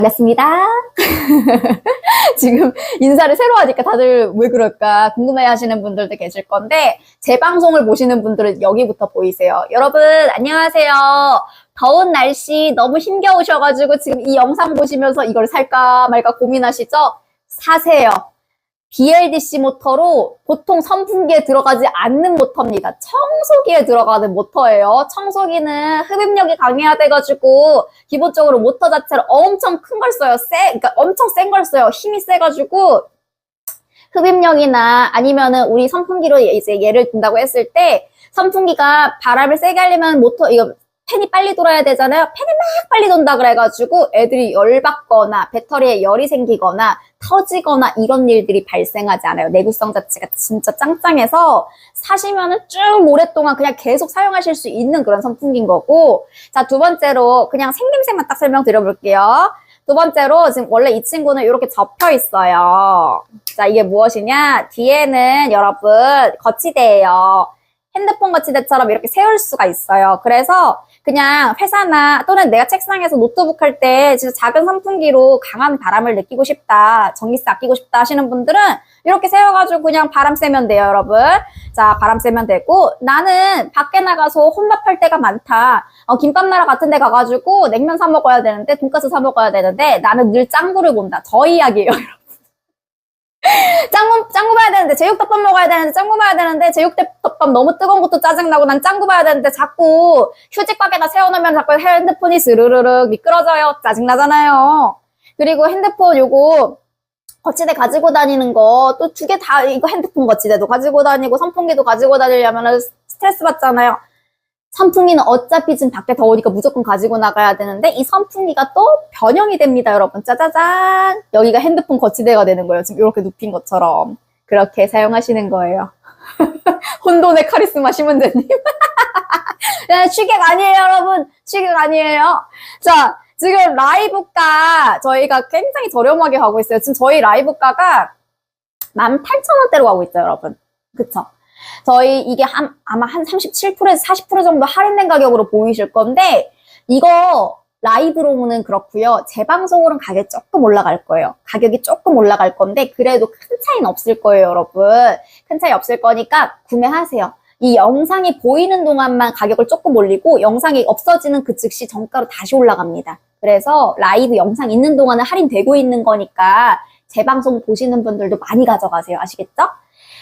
반갑습니다. 지금 인사를 새로 하니까 다들 왜 그럴까 궁금해 하시는 분들도 계실 건데, 제 방송을 보시는 분들은 여기부터 보이세요. 여러분, 안녕하세요. 더운 날씨 너무 힘겨우셔가지고 지금 이 영상 보시면서 이걸 살까 말까 고민하시죠? 사세요. BLDC 모터로 보통 선풍기에 들어가지 않는 모터입니다. 청소기에 들어가는 모터예요. 청소기는 흡입력이 강해야 돼가지고 기본적으로 모터 자체를 엄청 큰 걸 써요. 그러니까 엄청 센 걸 써요. 힘이 세가지고 흡입력이나 아니면은 우리 선풍기로 이제 예를 든다고 했을 때 선풍기가 바람을 세게 하려면 이거 팬이 빨리 돌아야 되잖아요. 팬이 막 빨리 돈다 그래가지고 애들이 열받거나 배터리에 열이 생기거나 터지거나 이런 일들이 발생하지 않아요. 내구성 자체가 진짜 짱짱해서 사시면은 쭉 오랫동안 그냥 계속 사용하실 수 있는 그런 선풍기인 거고. 자, 두 번째로 그냥 생김새만 딱 설명드려볼게요. 두 번째로 지금 원래 이 친구는 이렇게 접혀 있어요. 자, 이게 무엇이냐? 뒤에는 여러분 거치대예요. 핸드폰 거치대처럼 이렇게 세울 수가 있어요. 그래서 그냥 회사나 또는 내가 책상에서 노트북 할 때 진짜 작은 선풍기로 강한 바람을 느끼고 싶다, 전기세 아끼고 싶다 하시는 분들은 이렇게 세워가지고 그냥 바람 쐬면 돼요, 여러분. 자, 바람 쐬면 되고, 나는 밖에 나가서 혼밥할 때가 많다. 김밥 나라 같은 데 가가지고 냉면 사 먹어야 되는데, 돈가스 사 먹어야 되는데, 나는 늘 짱구를 본다. 저 이야기예요, 여러분. 짱구 봐야 되는데, 제육덮밥 먹어야 되는데, 짱구 봐야 되는데, 제육덮밥 너무 뜨거운 것도 짜증나고, 난 짱구 봐야 되는데, 자꾸 휴지박에다 세워놓으면 자꾸 핸드폰이 스르르륵 미끄러져요. 짜증나잖아요. 그리고 핸드폰 요거, 거치대 가지고 다니는 거, 또 두 개 다, 이거 핸드폰 거치대도 가지고 다니고, 선풍기도 가지고 다니려면 스트레스 받잖아요. 선풍기는 어차피 지금 밖에 더우니까 무조건 가지고 나가야 되는데 이 선풍기가 또 변형이 됩니다, 여러분. 짜자잔! 여기가 핸드폰 거치대가 되는 거예요. 지금 이렇게 눕힌 것처럼. 그렇게 사용하시는 거예요. 혼돈의 카리스마 심은재님. 취객 아니에요, 여러분. 취객 아니에요. 자, 지금 라이브가 저희가 굉장히 저렴하게 가고 있어요. 지금 저희 라이브가가 18,000원대로 가고 있어요, 여러분. 그쵸? 저희 이게 아마 한 37%에서 40% 정도 할인된 가격으로 보이실 건데, 이거 라이브로는 그렇고요. 재방송으로는 가격이 조금 올라갈 거예요. 가격이 조금 올라갈 건데 그래도 큰 차이는 없을 거예요, 여러분. 큰 차이 없을 거니까 구매하세요. 이 영상이 보이는 동안만 가격을 조금 올리고 영상이 없어지는 그 즉시 정가로 다시 올라갑니다. 그래서 라이브 영상 있는 동안은 할인되고 있는 거니까 재방송 보시는 분들도 많이 가져가세요. 아시겠죠?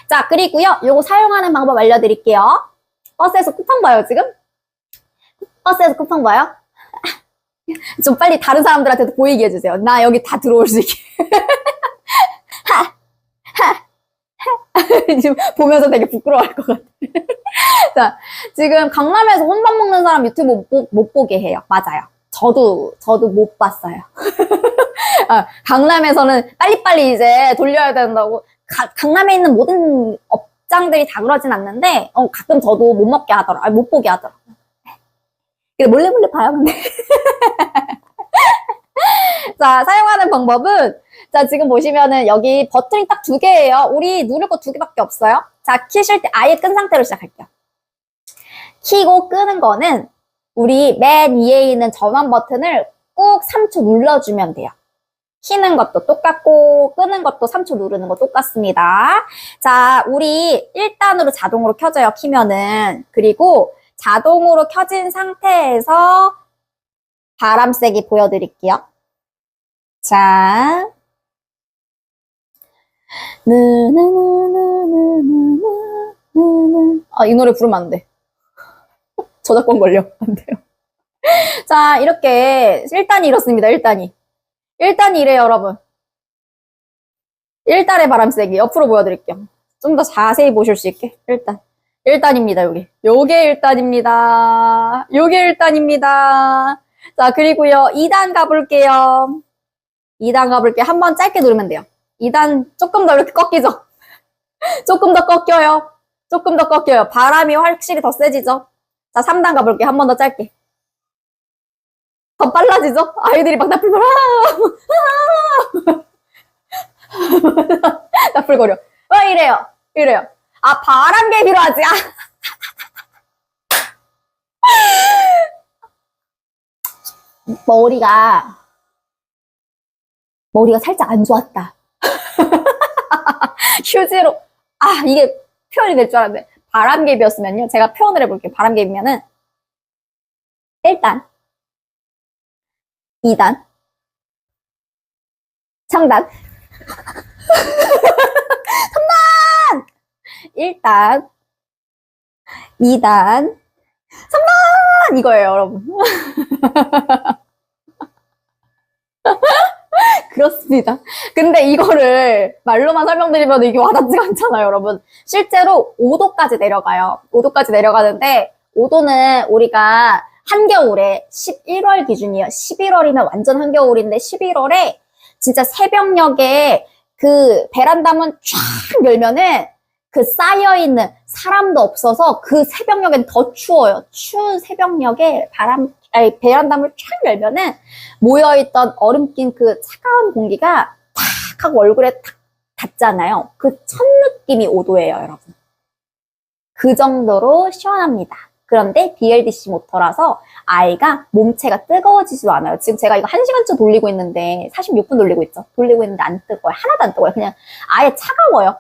자, 그리고요, 요거 사용하는 방법 알려드릴게요. 버스에서 쿠팡 봐요, 지금? 버스에서 쿠팡 봐요? 좀 빨리 다른 사람들한테도 보이게 해주세요. 나 여기 다 들어올 수 있게. 지금 보면서 되게 부끄러워할 것 같아. 자, 지금 강남에서 혼밥 먹는 사람 유튜브 못 보게 해요. 맞아요. 저도 못 봤어요. 강남에서는 빨리빨리 이제 돌려야 된다고. 강남에 있는 모든 업장들이 다 그러진 않는데, 가끔 저도 못 먹게 하더라고요. 못 보게 하더라고요. 근데 몰래 봐요, 근데. 자, 사용하는 방법은, 자, 지금 보시면은 여기 버튼이 딱 두 개예요. 우리 누를 거 두 개밖에 없어요. 자, 키실 때 아예 끈 상태로 시작할게요. 키고 끄는 거는 우리 맨 위에 있는 전원 버튼을 꾹 3초 눌러주면 돼요. 키는 것도 똑같고 끄는 것도 3초 누르는 거 똑같습니다. 자, 우리 1단으로 자동으로 켜져요, 키면은. 그리고 자동으로 켜진 상태에서 바람 쐬기 보여드릴게요. 자, 이 노래 부르면 안 돼. 저작권 걸려. 안 돼요. 자, 이렇게 1단이 이렇습니다. 1단이. 1단이 이래요, 여러분. 1단의 바람 쐬기. 옆으로 보여드릴게요. 좀 더 자세히 보실 수 있게. 1단. 1단입니다, 여기. 요게 1단입니다. 요게 1단입니다. 자, 그리고요, 2단 가볼게요. 2단 가볼게요. 한번 짧게 누르면 돼요. 2단 조금 더 이렇게 꺾이죠? 조금 더 꺾여요. 조금 더 꺾여요. 바람이 확실히 더 세지죠? 자, 3단 가볼게요. 한 번 더 짧게. 더 빨라지죠? 아이들이 막 나풀거려. 나풀거려. 이래요. 이래요. 아, 바람개 필요하지. 머리가 머리가 살짝 안 좋았다. 휴지로, 이게 표현이 될 줄 알았는데, 바람개비였으면요. 제가 표현을 해볼게요. 바람개비면은, 1단, 2단, 3단, 1단, 2단, 3단! 이거예요, 여러분. 그렇습니다. 근데 이거를 말로만 설명드리면 이게 와닿지가 않잖아요, 여러분. 실제로 5도까지 내려가요. 5도까지 내려가는데, 5도는 우리가 한겨울에 11월 기준이에요. 11월이면 완전 한겨울인데, 11월에 진짜 새벽녘에 그 베란다 문 쫙 열면은 그 쌓여있는 사람도 없어서 그 새벽녘엔 더 추워요. 추운 새벽녘에 베란다 문을 쫙 열면은 모여있던 얼음 낀 그 차가운 공기가 탁 하고 얼굴에 탁 닿잖아요. 그 첫 느낌이 5도예요, 여러분. 그 정도로 시원합니다. 그런데 BLDC 모터라서 아이가 몸체가 뜨거워지지도 않아요. 지금 제가 이거 1시간째 돌리고 있는데 46분 돌리고 있죠. 돌리고 있는데 안 뜨거워요. 하나도 안 뜨거워요. 그냥 아예 차가워요.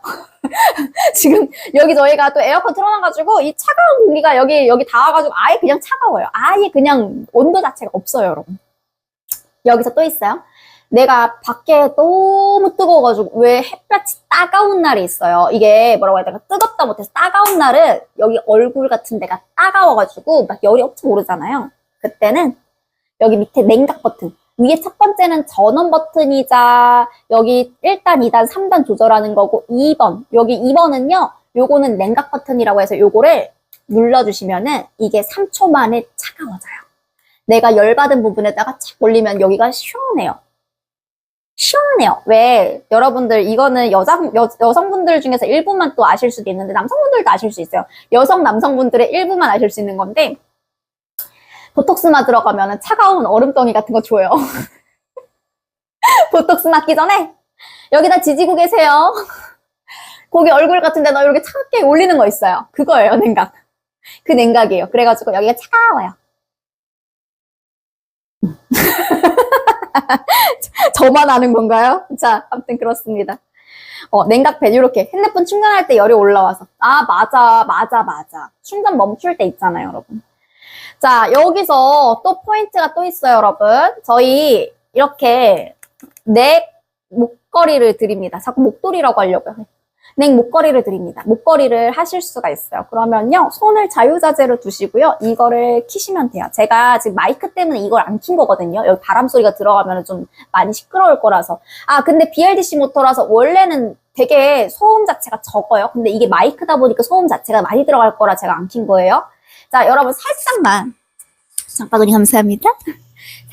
지금 여기 저희가 또 에어컨 틀어놔가지고 이 차가운 공기가 여기 닿아가지고 아예 그냥 차가워요. 아예 그냥 온도 자체가 없어요, 여러분. 여기서 또 있어요. 내가 밖에 너무 뜨거워가지고 왜 햇볕이 따가운 날이 있어요. 이게 뭐라고 해야 될까? 뜨겁다 못해서 따가운 날은 여기 얼굴 같은 데가 따가워가지고 막 열이 엄청 오르잖아요. 그때는 여기 밑에 냉각 버튼, 위에 첫 번째는 전원 버튼이자 여기 1단, 2단, 3단 조절하는 거고 2번, 여기 2번은요. 요거는 냉각 버튼이라고 해서 요거를 눌러주시면은 이게 3초 만에 차가워져요. 내가 열받은 부분에다가 착 올리면 여기가 시원해요. 시원해요. 왜? 여러분들, 이거는 여성분들 중에서 일부만 또 아실 수도 있는데, 남성분들도 아실 수 있어요. 남성분들의 일부만 아실 수 있는 건데, 보톡스만 들어가면 차가운 얼음덩이 같은 거 줘요. 보톡스 맞기 전에, 여기다 지지고 계세요. 거기 얼굴 같은데 너 이렇게 차갑게 올리는 거 있어요. 그거예요, 냉각. 그 냉각이에요. 그래가지고 여기가 차가워요. 저만 아는 건가요? 자, 아무튼 그렇습니다. 냉각팬 이렇게 핸드폰 충전할 때 열이 올라와서 맞아. 충전 멈출 때 있잖아요, 여러분. 자, 여기서 또 포인트가 또 있어요, 여러분. 저희 이렇게 넥 목걸이를 드립니다. 자꾸 목도리라고 하려고요. 넥 목걸이를 드립니다. 목걸이를 하실 수가 있어요. 그러면요, 손을 자유자재로 두시고요. 이거를 키시면 돼요. 제가 지금 마이크 때문에 이걸 안 킨 거거든요. 여기 바람 소리가 들어가면 좀 많이 시끄러울 거라서. 근데 BLDC 모터라서 원래는 되게 소음 자체가 적어요. 근데 이게 마이크다 보니까 소음 자체가 많이 들어갈 거라 제가 안 킨 거예요. 자, 여러분 살짝만. 장바구니 감사합니다.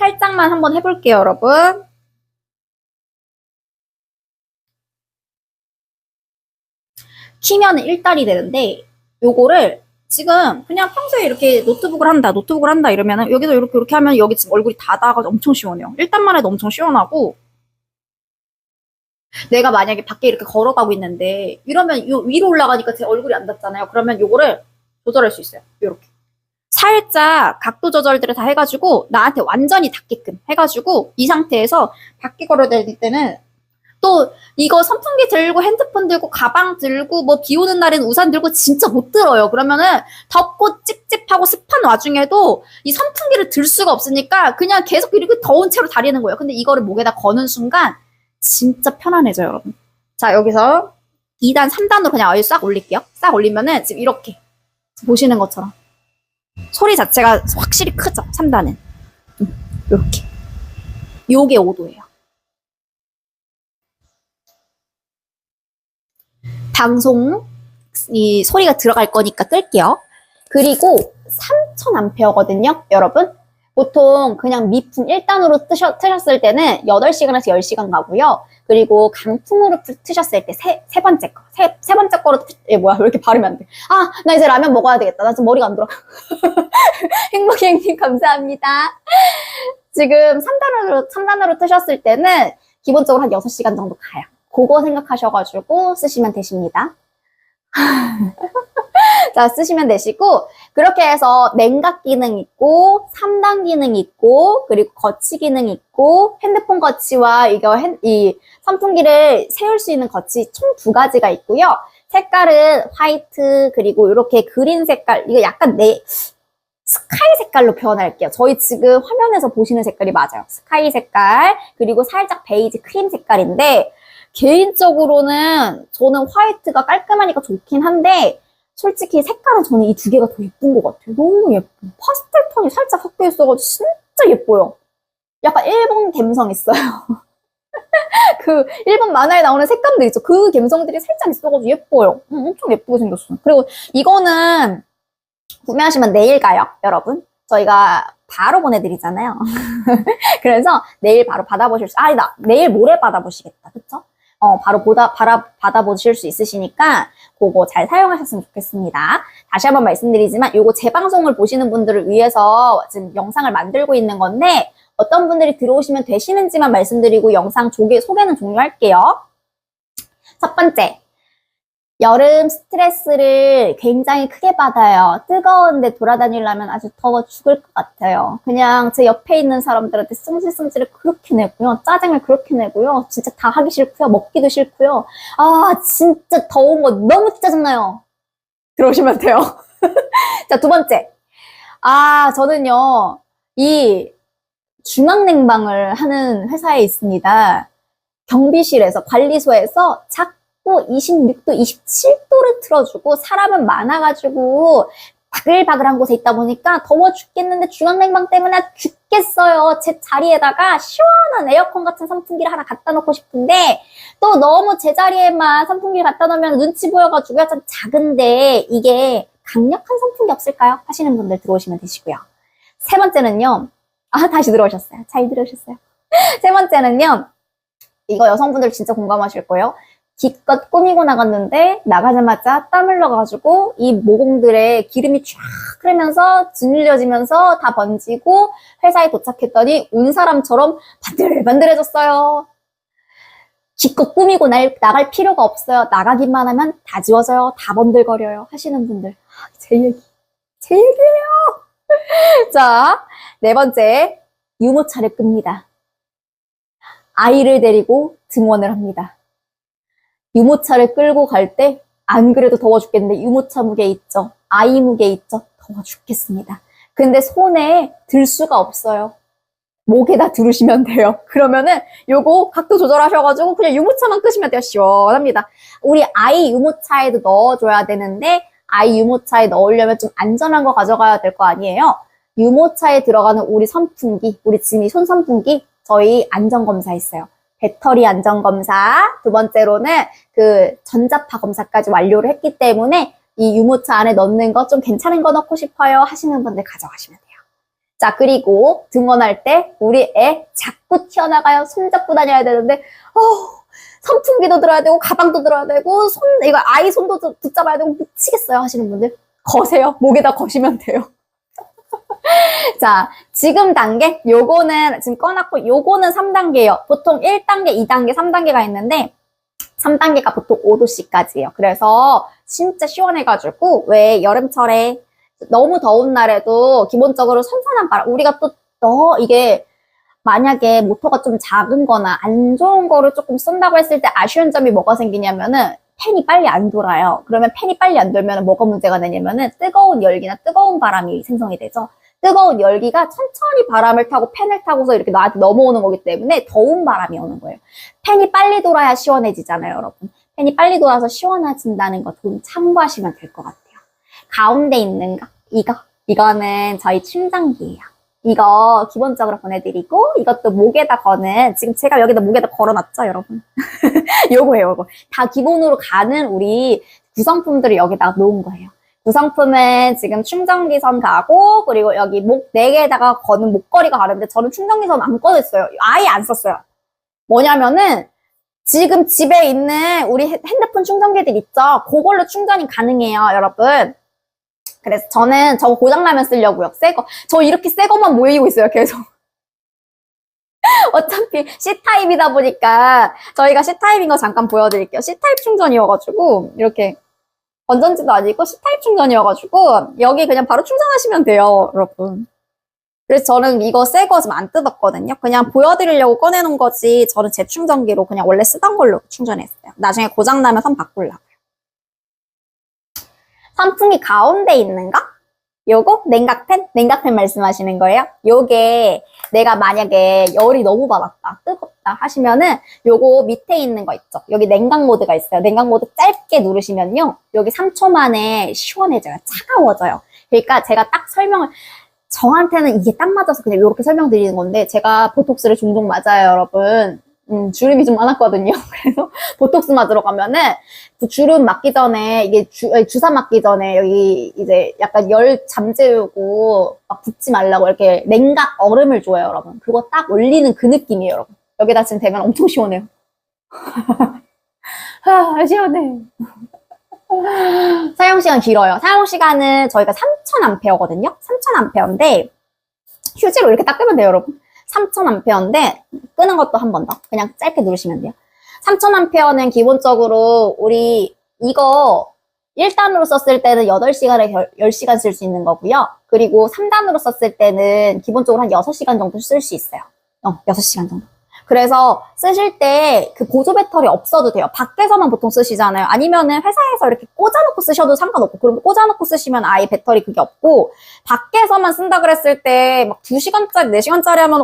살짝만 한번 해볼게요, 여러분. 키면은 1달이 되는데 요거를 지금 그냥 평소에 이렇게 노트북을 한다 이러면은 여기서 이렇게 하면 여기 지금 얼굴이 닫아가지고 엄청 시원해요. 1단만 해도 엄청 시원하고 내가 만약에 밖에 이렇게 걸어가고 있는데 이러면 요 위로 올라가니까 제 얼굴이 안 닿잖아요. 그러면 요거를 조절할 수 있어요. 요렇게 살짝 각도 조절들을 다 해가지고 나한테 완전히 닿게끔 해가지고 이 상태에서 밖에 걸어다닐 때는 또 이거 선풍기 들고 핸드폰 들고 가방 들고 뭐 비 오는 날에는 우산 들고 진짜 못 들어요. 그러면은 덥고 찝찝하고 습한 와중에도 이 선풍기를 들 수가 없으니까 그냥 계속 이렇게 더운 채로 다니는 거예요. 근데 이거를 목에다 거는 순간 진짜 편안해져요, 여러분. 자, 여기서 2단, 3단으로 그냥 아예 싹 올릴게요. 싹 올리면은 지금 이렇게 보시는 것처럼 소리 자체가 확실히 크죠, 3단은. 이렇게. 요게 5도예요. 방송 이 소리가 들어갈 거니까 끌게요. 그리고 3000A거든요, 여러분. 보통 그냥 미풍 1단으로 트셨을 때는 8시간에서 10시간 가고요. 그리고 강풍으로 트셨을 때 세 번째 거. 세 번째 거로 왜 이렇게 발음이 안 돼. 나 이제 라면 먹어야 되겠다. 나 지금 머리가 안 돌아가. 행복행님 감사합니다. 지금 3단으로 트셨을 때는 기본적으로 한 6시간 정도 가요. 그거 생각하셔가지고 쓰시면 되십니다. 자, 쓰시면 되시고, 그렇게 해서 냉각 기능 있고, 3단 기능 있고, 그리고 거치 기능 있고, 핸드폰 거치와 이 선풍기를 세울 수 있는 거치 총 2가지가 있고요. 색깔은 화이트, 그리고 이렇게 그린 색깔, 이거 약간 스카이 색깔로 표현할게요. 저희 지금 화면에서 보시는 색깔이 맞아요. 스카이 색깔, 그리고 살짝 베이지 크림 색깔인데, 개인적으로는 저는 화이트가 깔끔하니까 좋긴 한데, 솔직히 색깔은 저는 이 2개가 더 예쁜 것 같아요. 너무 예뻐. 파스텔 톤이 살짝 섞여 있어가지고 진짜 예뻐요. 약간 일본 감성 있어요. 그 일본 만화에 나오는 색감들 있죠. 그 감성들이 살짝 있어가지고 예뻐요. 엄청 예쁘게 생겼어요. 그리고 이거는 구매하시면 내일 가요, 여러분. 저희가 바로 보내드리잖아요. 그래서 내일 바로 받아보실 아니다. 내일 모레 받아보시겠다. 그쵸? 바로 받아보실 수 있으시니까 그거 잘 사용하셨으면 좋겠습니다. 다시 한번 말씀드리지만 요거 제 방송을 보시는 분들을 위해서 지금 영상을 만들고 있는 건데 어떤 분들이 들어오시면 되시는지만 말씀드리고 영상 소개는 종료할게요. 첫 번째, 여름 스트레스를 굉장히 크게 받아요. 뜨거운데 돌아다니려면 아주 더워 죽을 것 같아요. 그냥 제 옆에 있는 사람들한테 승질승질을 그렇게 내고요. 짜증을 그렇게 내고요. 진짜 다 하기 싫고요. 먹기도 싫고요. 아, 진짜 더운 거 너무 짜증나요. 들어오시면 돼요. 자, 2번째. 저는요, 이 중앙냉방을 하는 회사에 있습니다. 경비실에서, 관리소에서 26도, 27도를 틀어주고 사람은 많아가지고 바글바글한 곳에 있다 보니까 더워 죽겠는데 중앙냉방 때문에 죽겠어요. 제 자리에다가 시원한 에어컨 같은 선풍기를 하나 갖다 놓고 싶은데 또 너무 제 자리에만 선풍기를 갖다 놓으면 눈치 보여가지고 약간 작은데 이게 강력한 선풍기 없을까요? 하시는 분들 들어오시면 되시고요. 3번째는요. 다시 들어오셨어요. 잘 들어오셨어요. 3번째는요. 이거 여성분들 진짜 공감하실 거예요. 기껏 꾸미고 나갔는데 나가자마자 땀 흘러가지고 이 모공들에 기름이 쫙 흐르면서 짓눌려지면서 다 번지고 회사에 도착했더니 운 사람처럼 반들반들해졌어요. 기껏 꾸미고 나갈 필요가 없어요. 나가기만 하면 다 지워져요. 다 번들거려요. 하시는 분들. 제 얘기예요. 자, 4번째, 유모차를 끕니다. 아이를 데리고 등원을 합니다. 유모차를 끌고 갈 때 안 그래도 더워 죽겠는데 유모차 무게 있죠. 아이 무게 있죠. 더워 죽겠습니다. 근데 손에 들 수가 없어요. 목에다 두르시면 돼요. 그러면은 요거 각도 조절하셔가지고 그냥 유모차만 끄시면 돼요. 시원합니다. 우리 아이 유모차에도 넣어줘야 되는데 아이 유모차에 넣으려면 좀 안전한 거 가져가야 될 거 아니에요. 유모차에 들어가는 우리 선풍기, 우리 지금 이 손 선풍기 저희 안전검사 있어요. 배터리 안전검사, 2번째로는 그 전자파 검사까지 완료를 했기 때문에 이 유모차 안에 넣는 거 좀 괜찮은 거 넣고 싶어요 하시는 분들 가져가시면 돼요. 자, 그리고 등원할 때 우리 애 자꾸 튀어나가요. 손잡고 다녀야 되는데 선풍기도 들어야 되고 가방도 들어야 되고 이거 아이 손도 붙잡아야 되고 미치겠어요 하시는 분들 거세요. 목에다 거시면 돼요. 자, 지금 단계, 요거는 지금 꺼놨고, 요거는 3단계예요. 보통 1단계, 2단계, 3단계가 있는데, 3단계가 보통 5도씨까지예요. 그래서 진짜 시원해가지고, 왜 여름철에 너무 더운 날에도 기본적으로 선선한 바람, 우리가 이게 만약에 모터가 좀 작은 거나 안 좋은 거를 조금 쓴다고 했을 때 아쉬운 점이 뭐가 생기냐면은, 팬이 빨리 안 돌아요. 그러면 팬이 빨리 안 돌면 뭐가 문제가 되냐면은 뜨거운 열기나 뜨거운 바람이 생성이 되죠. 뜨거운 열기가 천천히 바람을 타고 팬을 타고서 이렇게 나한테 넘어오는 거기 때문에 더운 바람이 오는 거예요. 팬이 빨리 돌아야 시원해지잖아요, 여러분. 팬이 빨리 돌아서 시원해진다는 거 좀 참고하시면 될 것 같아요. 가운데 있는 거, 이거는 저희 충전기예요. 이거 기본적으로 보내드리고 이것도 목에다 거는 지금 제가 여기다 목에다 걸어놨죠, 여러분. 요거예요, 요거. 다 기본으로 가는 우리 구성품들을 여기다가 놓은 거예요. 구성품은 지금 충전기 선 가고 그리고 여기 목 4개에다가 거는 목걸이가 가는데 저는 충전기 선 안 꺼냈어요. 아예 안 썼어요. 뭐냐면은 지금 집에 있는 우리 핸드폰 충전기들 있죠? 그걸로 충전이 가능해요, 여러분. 그래서 저는 저거 고장나면 쓰려고요. 새거. 저 이렇게 새거만 모이고 있어요, 계속. 어차피 C타입이다 보니까 저희가 C타입인 거 잠깐 보여드릴게요. C타입 충전이어가지고 이렇게 건전지도 아니고 C타입 충전이어가지고 여기 그냥 바로 충전하시면 돼요, 여러분. 그래서 저는 이거 새 거 지금 안 뜯었거든요. 그냥 보여드리려고 꺼내놓은 거지. 저는 제 충전기로 그냥 원래 쓰던 걸로 충전했어요. 나중에 고장나면 선 바꾸려고요. 선풍기 가운데 있는 거? 요거? 냉각팬? 냉각팬 말씀하시는 거예요? 요게 내가 만약에 열이 너무 받았다, 뜨겁다 하시면은 요거 밑에 있는 거 있죠? 여기 냉각 모드가 있어요. 냉각 모드 짧게 누르시면요. 여기 3초 만에 시원해져요. 차가워져요. 그러니까 제가 딱 설명을, 저한테는 이게 딱 맞아서 그냥 이렇게 설명드리는 건데, 제가 보톡스를 종종 맞아요, 여러분. 주름이 좀 많았거든요. 그래서 보톡스 맞으러 가면은 그 주름 맞기 전에, 이게 주사 맞기 전에 여기 이제 약간 열 잠재우고 막 붓지 말라고 이렇게 냉각 얼음을 줘요, 여러분. 그거 딱 올리는 그 느낌이에요, 여러분. 여기다 지금 대면 엄청 시원해요. 아, 시원해. 사용시간 길어요. 사용시간은 저희가 3000A거든요. 3000A인데 휴지로 이렇게 닦으면 돼요, 여러분. 3000A인데 끄는 것도 한 번 더. 그냥 짧게 누르시면 돼요. 3000A는 기본적으로 우리 이거 1단으로 썼을 때는 8시간에 10시간 쓸 수 있는 거고요. 그리고 3단으로 썼을 때는 기본적으로 한 6시간 정도 쓸 수 있어요. 6시간 정도. 그래서 쓰실 때 그 보조 배터리 없어도 돼요. 밖에서만 보통 쓰시잖아요. 아니면은 회사에서 이렇게 꽂아놓고 쓰셔도 상관없고, 그럼 꽂아놓고 쓰시면 아예 배터리 그게 없고, 밖에서만 쓴다 그랬을 때 막 2시간짜리, 4시간짜리 하면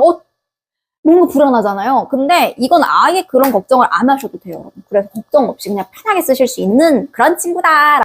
뭔가 불안하잖아요. 근데 이건 아예 그런 걱정을 안 하셔도 돼요, 여러분. 그래서 걱정 없이 그냥 편하게 쓰실 수 있는 그런 친구다.